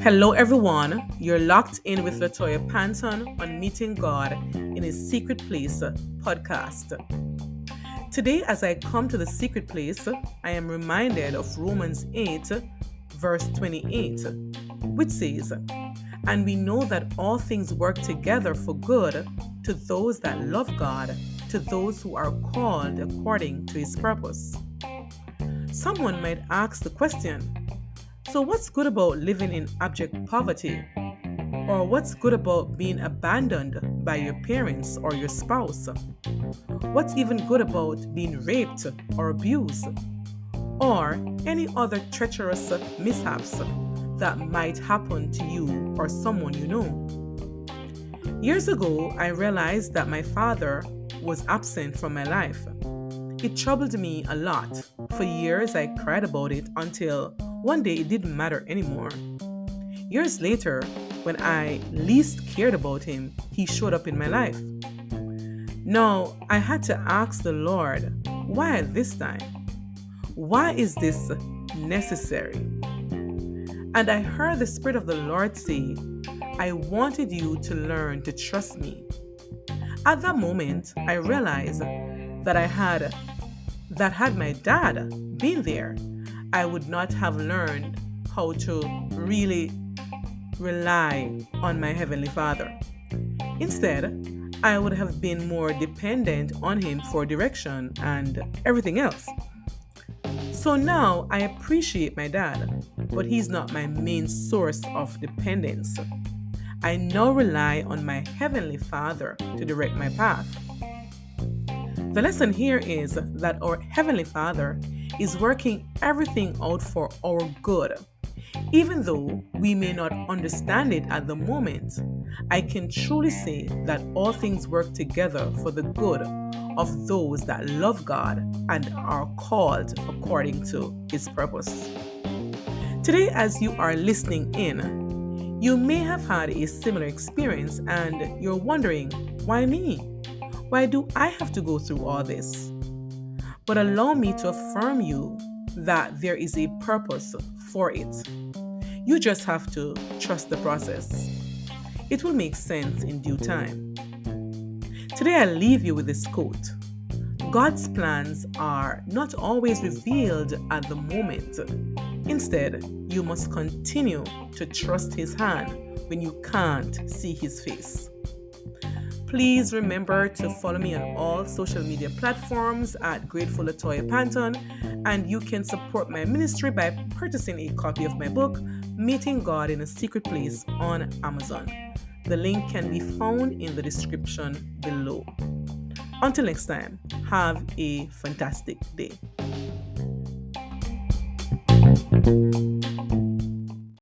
Hello, everyone. You're locked in with Latoya Panton on Meeting God in His Secret Place podcast. Today, as I come to the secret place, I am reminded of Romans 8, verse 28, which says, "And we know that all things work together for good to those that love God, to those who are called according to His purpose." Someone might ask the question, so what's good about living in abject poverty? Or what's good about being abandoned by your parents or your spouse? What's even good about being raped or abused? Or any other treacherous mishaps that might happen to you or someone you know? Years ago, I realized that my father was absent from my life. It troubled me a lot. For years, I cried about it until one day it didn't matter anymore. Years later, when I least cared about him, he showed up in my life. Now, I had to ask the Lord, why this time? Why is this necessary? And I heard the Spirit of the Lord say, I wanted you to learn to trust me. At that moment, I realized that had my dad been there, I would not have learned how to really rely on my Heavenly Father. Instead, I would have been more dependent on Him for direction and everything else. So now I appreciate my dad, but he's not my main source of dependence. I now rely on my Heavenly Father to direct my path. The lesson here is that our Heavenly Father is working everything out for our good. Even though we may not understand it at the moment, I can truly say that all things work together for the good of those that love God and are called according to His purpose. Today, as you are listening in, you may have had a similar experience and you're wondering, why me? Why do I have to go through all this? But allow me to affirm you that there is a purpose for it. You just have to trust the process. It will make sense in due time. Today I leave you with this quote. God's plans are not always revealed at the moment. Instead, you must continue to trust His hand when you can't see His face. Please remember to follow me on all social media platforms at Grateful Latoya Panton, and you can support my ministry by purchasing a copy of my book, Meeting God in a Secret Place, on Amazon. The link can be found in the description below. Until next time, have a fantastic day.